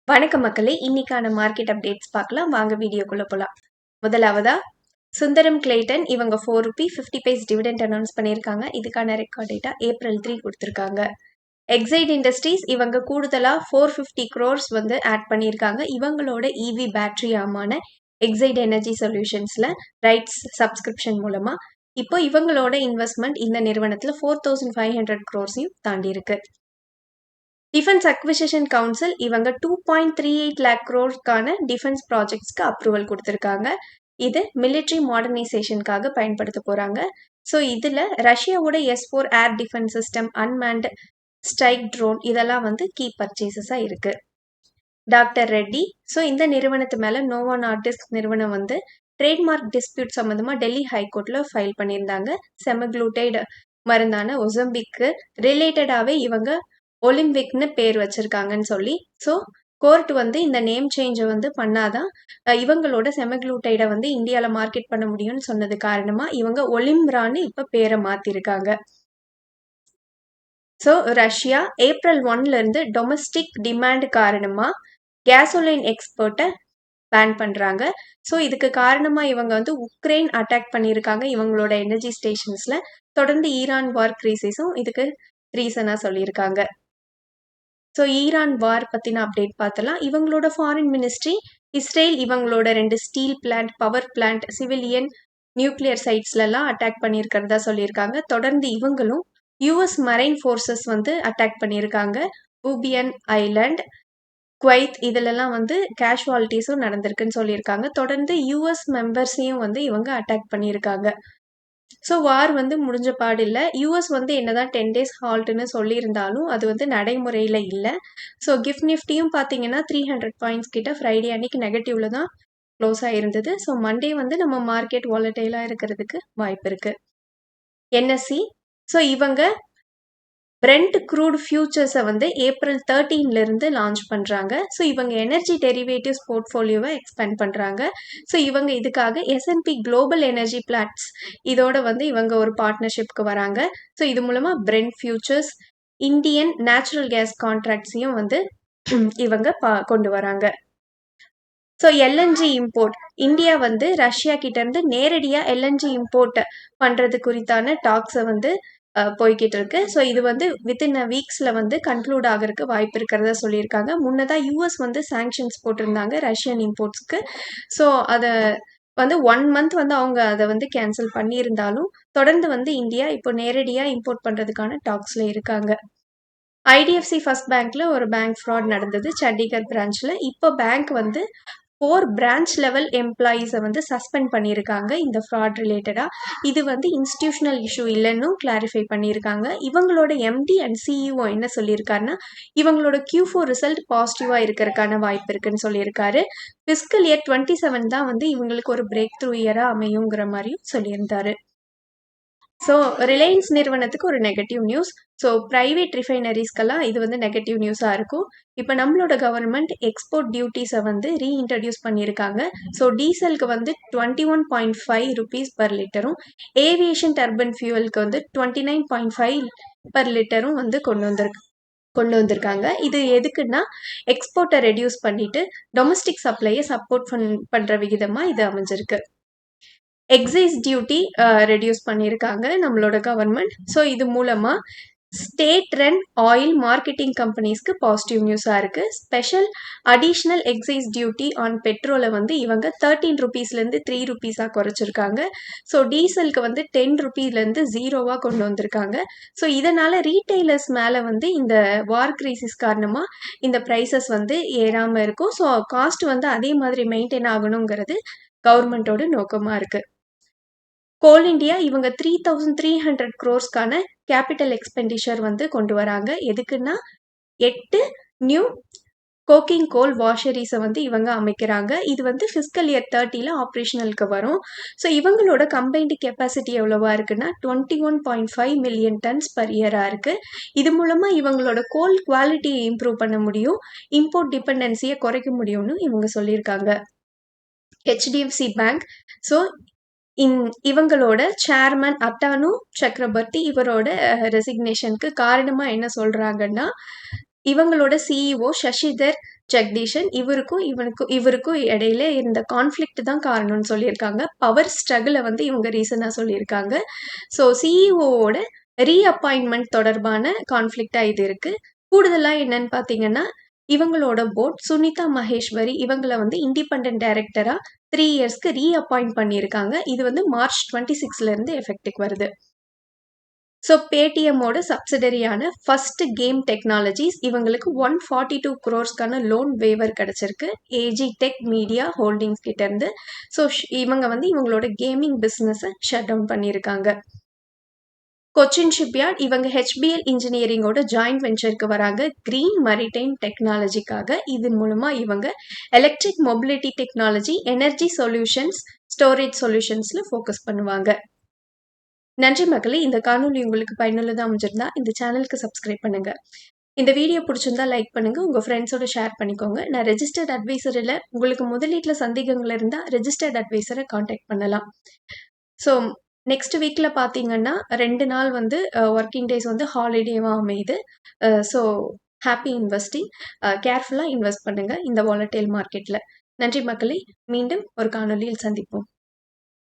வணக்கம் மக்களே, இன்னைக்கான மார்க்கெட் அப்டேட்ஸ் பார்க்கலாம். வாங்க வீடியோக்குள்ள போலாம். முதலாவதா சுந்தரம் கிளேட்டன் இவங்க ₹4.50 டிவிடெண்ட் அனௌன்ஸ் பண்ணியிருக்காங்க. இதுக்கான ரெக்கார்ட் டேட்டா April 3 கொடுத்துருக்காங்க. எக்ஸைட் இண்டஸ்ட்ரீஸ் இவங்க கூடுதலா 450 crores வந்து ஆட் பண்ணியிருக்காங்க. இவங்களோட EV பேட்டரி ஆமான எக்ஸைட் எனர்ஜி சொல்யூஷன்ஸ்ல ரைட்ஸ் சப்ஸ்கிரிப்ஷன் மூலமா இப்போ இவங்களோட இன்வெஸ்ட்மெண்ட் இந்த நிறுவனத்துல 4500 crores-ஐயும் தாண்டி இருக்கு. டிஃபென்ஸ் அக்விசிஷன் கவுன்சில் இவங்க 2.38 lakh crores-க்கான டிஃபென்ஸ் ப்ராஜெக்ட்ஸ்க்கு அப்ரூவல் கொடுத்துருக்காங்க. இது மிலிட்ரி மாடர்னைசேஷனுக்காக பயன்படுத்த போறாங்க. ஸோ இதுல ரஷ்யாவோட S4 air defence system, unmanned strike drone இதெல்லாம் வந்து கீ பர்ச்சேசஸா இருக்கு. டாக்டர் ரெட்டி ஸோ இந்த நிறுவனத்து மேல நோவோ நார்டிஸ்க் நிறுவனம் வந்து ட்ரேட்மார்க் டிஸ்பியூட் சம்பந்தமா டெல்லி ஹைகோர்ட்ல ஃபைல் பண்ணியிருந்தாங்க. செமக்ளூட்டைடு மருந்தான ஒசம்பிக்கு ரிலேட்டடாவே இவங்க ஒலிம்பிக்னு பேர் வச்சிருக்காங்கன்னு சொல்லி ஸோ கோர்ட் வந்து இந்த நேம் சேஞ்சை வந்து பண்ணாதான் இவங்களோட செமக்ளூட்டைடை வந்து இந்தியால மார்க்கெட் பண்ண முடியும்னு சொன்னது காரணமா இவங்க ஒலிம்ரான்னு இப்ப பேரை மாத்திருக்காங்க. ஸோ ரஷ்யா April 1 இருந்து டொமஸ்டிக் டிமாண்ட் காரணமா கேசோலைன் எக்ஸ்போர்ட்டை பேன் பண்றாங்க. ஸோ இதுக்கு காரணமா இவங்க வந்து உக்ரைன் அட்டாக் பண்ணியிருக்காங்க இவங்களோட எனர்ஜி ஸ்டேஷன்ஸ்ல. தொடர்ந்து ஈரான் வார் கிரைசிஸும் இதுக்கு ரீசனா சொல்லியிருக்காங்க. ஸோ ஈரான் வார் பத்தின அப்டேட் பார்த்தலாம். இவங்களோட ஃபாரின் மினிஸ்ட்ரி இஸ்ரேல் இவங்களோட 2 steel plant, power plant, civilian nuclear சைட்ஸ்லாம் அட்டாக் பண்ணியிருக்கிறதா சொல்லியிருக்காங்க. தொடர்ந்து இவங்களும் யூஎஸ் மரைன் ஃபோர்ஸஸ் வந்து அட்டாக் பண்ணியிருக்காங்க. ஊபியன் ஐலண்ட், குவைத் இதுலலாம் வந்து கேஷுவாலிட்டிஸும் நடந்திருக்குன்னு சொல்லியிருக்காங்க. தொடர்ந்து யூஎஸ் மெம்பர்ஸையும் வந்து இவங்க அட்டாக் பண்ணியிருக்காங்க. ஸோ வார் வந்து முடிஞ்ச பாடு இல்லை. யூஎஸ் வந்து என்னதான் 10 days ஹால்ட்னு சொல்லியிருந்தாலும் அது வந்து நடைமுறையில் இல்லை. ஸோ கிஃப்ட் நிஃப்டியும் பார்த்தீங்கன்னா 300 பாயிண்ட்ஸ் கிட்ட ஃப்ரைடே அன்னைக்கு நெகட்டிவ்ல தான் க்ளோஸ் ஆயிருந்தது. ஸோ மண்டே வந்து நம்ம மார்க்கெட் வாலட்டைலாக இருக்கிறதுக்கு வாய்ப்பு இருக்கு. என்எஸ்சி ஸோ இவங்க பிரெண்ட் க்ரூட் ஃபியூச்சர்ஸை வந்து April 13 இருந்து லான்ச் பண்றாங்க. ஸோ இவங்க எனர்ஜி டெரிவேட்டிவ்ஸ் போர்ட்ஃபோலியோவை எக்ஸ்பேண்ட் பண்றாங்க. ஸோ இவங்க இதுக்காக S&P குளோபல் எனர்ஜி பிளாட்ஸ் இதோட வந்து இவங்க ஒரு பார்ட்னர்ஷிப்க்கு வராங்க. ஸோ இது மூலமா Brent futures, Indian natural gas கான்ட்ராக்ட்ஸையும் வந்து இவங்க கொண்டு வராங்க. ஸோ எல்என்ஜி இம்போர்ட் இந்தியா வந்து ரஷ்யா கிட்ட இருந்து நேரடியா எல்என்ஜி இம்போர்ட் பண்றது குறித்தான டாக்ஸை வந்து போய்கிட்டு இருக்கு. ஸோ இது வந்து வித்தின் வீக்ஸ்ல வந்து கன்க்ளூட் ஆகிறதுக்கு வாய்ப்பு இருக்கிறதா சொல்லியிருக்காங்க. முன்னதா யூஎஸ் வந்து சாங்ஷன்ஸ் போட்டிருந்தாங்க ரஷ்யன் இம்போர்ட்ஸ்க்கு. ஸோ அதை வந்து 1 month வந்து அவங்க அதை வந்து கேன்சல் பண்ணியிருந்தாலும் தொடர்ந்து வந்து இந்தியா இப்போ நேரடியா இம்போர்ட் பண்றதுக்கான டாக்ஸ்ல இருக்காங்க. ஐடிஎஃப்சி ஃபர்ஸ்ட் பேங்க்ல ஒரு பேங்க் ஃப்ராட் நடந்தது சண்டிகர் பிரான்ச்ல. இப்போ பேங்க் வந்து 4 பிரான்ச் லெவல் எம்ப்ளாயீஸை வந்து சஸ்பெண்ட் பண்ணியிருக்காங்க இந்த ஃப்ராட் ரிலேட்டடா. இது வந்து இன்ஸ்டிடியூஷனல் இஷ்யூ இல்லைன்னு கிளாரிஃபை பண்ணியிருக்காங்க. இவங்களோட எம்டி அண்ட் சிஇஓ என்ன சொல்லியிருக்காருன்னா இவங்களோட Q4 ரிசல்ட் பாசிட்டிவா இருக்கிறதுக்கான வாய்ப்பு இருக்குன்னு சொல்லியிருக்காரு. ஃபிஸ்கல் இயர் 27 தான் வந்து இவங்களுக்கு ஒரு பிரேக் த்ரூ இயரா அமையுங்கிற மாதிரியும் சொல்லியிருந்தாரு. ஸோ ரிலையன்ஸ் நிறுவனத்துக்கு ஒரு நெகட்டிவ் நியூஸ். ஸோ பிரைவேட் ரிஃபைனரிஸ்க்கெல்லாம் இது வந்து நெகட்டிவ் நியூஸாக இருக்கும். இப்போ நம்மளோட கவர்மெண்ட் எக்ஸ்போர்ட் டியூட்டிஸை வந்து ரீஇன்ட்ரடியூஸ் பண்ணியிருக்காங்க. ஸோ டீசலுக்கு வந்து 21.5 rupees பர் லிட்டரும், ஏவியேஷன் டர்பன் ஃபியூவலுக்கு வந்து 29.5 பர் லிட்டரும் வந்து கொண்டு வந்திருக்காங்க. இது எதுக்குன்னா எக்ஸ்போர்ட்டை ரெடியூஸ் பண்ணிட்டு டொமஸ்டிக் சப்ளையை சப்போர்ட் பண்ற விகிதமா இது அமைஞ்சிருக்கு. எக்ஸைஸ் டியூட்டி ரெடியூஸ் பண்ணியிருக்காங்க நம்மளோட கவர்மெண்ட். ஸோ இது மூலமா ஸ்டேட் ரன் ஆயில் மார்க்கெட்டிங் கம்பெனிஸ்க்கு பாசிட்டிவ் நியூஸாக இருக்கு. Special additional excise duty on பெட்ரோலை வந்து இவங்க 13 rupeesலேருந்து 3 rupees-ஆ குறைச்சிருக்காங்க. ஸோ டீசலுக்கு வந்து 10 rupeesலேருந்து 0-வா கொண்டு வந்திருக்காங்க. ஸோ இதனால ரீட்டைலர்ஸ் மேலே வந்து இந்த வார் கிரைசிஸ் காரணமா இந்த ப்ரைசஸ் வந்து ஏறாமல் இருக்கும். ஸோ காஸ்ட் வந்து அதே மாதிரி மெயின்டைன் ஆகணுங்கிறது கவர்மெண்ட்டோட நோக்கமாக இருக்கு. கோல் இண்டியா இவங்க 3300 crores-க்கான கேபிட்டல் எக்ஸ்பெண்டிச்சர் வந்து கொண்டு வராங்க. எதுக்குன்னா 8 நியூ கோக்கிங் கோல் வாஷரிஸை வந்து இவங்க அமைக்கிறாங்க. இது வந்து ஃபிஸ்கல் இயர் 30 ஆப்ரேஷனலுக்கு வரும். ஸோ இவங்களோட கம்பைன்டு கெப்பாசிட்டி எவ்வளவா இருக்குன்னா 21.5 million tons per year-ஆ இருக்கு. இது மூலமா இவங்களோட கோல் குவாலிட்டியை இம்ப்ரூவ் பண்ண முடியும், இம்போர்ட் டிபெண்டன்சியை குறைக்க முடியும்னு இவங்க சொல்லியிருக்காங்க. HDFC பேங்க் ஸோ இவங்களோட சேர்மன் அட்டானு சக்கரவர்த்தி இவரோட ரெசிக்னேஷனுக்கு காரணமா என்ன சொல்றாங்கன்னா இவங்களோட சிஇஓ சசிதர் ஜெகதீஷன் இவருக்கும் இடையில இருந்த கான்ஃப்ளிக்ட் தான் காரணம்னு சொல்லியிருக்காங்க. பவர் ஸ்ட்ரகிள வந்து இவங்க ரீசனா சொல்லியிருக்காங்க. ஸோ சிஇஓவோட ரீஅப்பாயின்ட்மெண்ட் தொடர்பான கான்ஃப்ளிக்ட்டா இது இருக்கு. கூடுதலா என்னன்னு பார்த்தீங்கன்னா, இவங்களோட போர்ட் சுனிதா மகேஸ்வரி இவங்கள வந்து இண்டிபெண்டன்ட் டைரக்டரா 3 இயர்ஸ்க்கு ரீஅப்பாயிண்ட் பண்ணியிருக்காங்க. இது வந்து மார்ச் 26ல இருந்து எஃபெக்ட்டுக்கு வருது. ஸோ பேடிஎம்மோட சப்சிடரியான ஃபர்ஸ்ட் கேம் டெக்னாலஜிஸ் இவங்களுக்கு 142 crores லோன் வேவர் கிடைச்சிருக்கு ஏஜி டெக் மீடியா ஹோல்டிங்ஸ் கிட்ட இருந்து. ஸோ இவங்க வந்து இவங்களோட கேமிங் பிஸ்னஸை ஷட் டவுன் பண்ணியிருக்காங்க. கொச்சின் ஷிப்யார்ட் இவங்க ஹெச்பிஎல் இன்ஜினியரிங்கோட ஜாயிண்ட் வெஞ்சருக்கு வராங்க கிரீன் மரிடைம் டெக்னாலஜிக்காக. இதன் மூலமா இவங்க electric mobility technology, energy solutions, storage சொல்யூஷன்ஸ்ல ஃபோக்கஸ் பண்ணுவாங்க. நன்றி மக்களே. இந்த காணொலி உங்களுக்கு பயனுள்ளதா அமைஞ்சிருந்தா இந்த சேனலுக்கு சப்ஸ்கிரைப் பண்ணுங்க. இந்த வீடியோ பிடிச்சிருந்தா லைக் பண்ணுங்க. உங்க ஃப்ரெண்ட்ஸோட ஷேர் பண்ணிக்கோங்க. நான் ரெஜிஸ்டர்ட் அட்வைசர் இல்ல. உங்களுக்கு முதலீட்டுல சந்தேகங்கள் இருந்தா ரெஜிஸ்டர்ட் அட்வைசரை காண்டாக்ட் பண்ணலாம். ஸோ நெக்ஸ்ட் வீக்ல பார்த்தீங்கன்னா 2 நாள் வந்து ஒர்க்கிங் டேஸ் வந்து ஹாலிடேவா அமையுது. So happy investing. கேர்ஃபுல்லா இன்வெஸ்ட் பண்ணுங்க இந்த வாலட்டைல் மார்க்கெட்ல. நன்றி மக்களே. மீண்டும் ஒரு காணொலியில் சந்திப்போம்.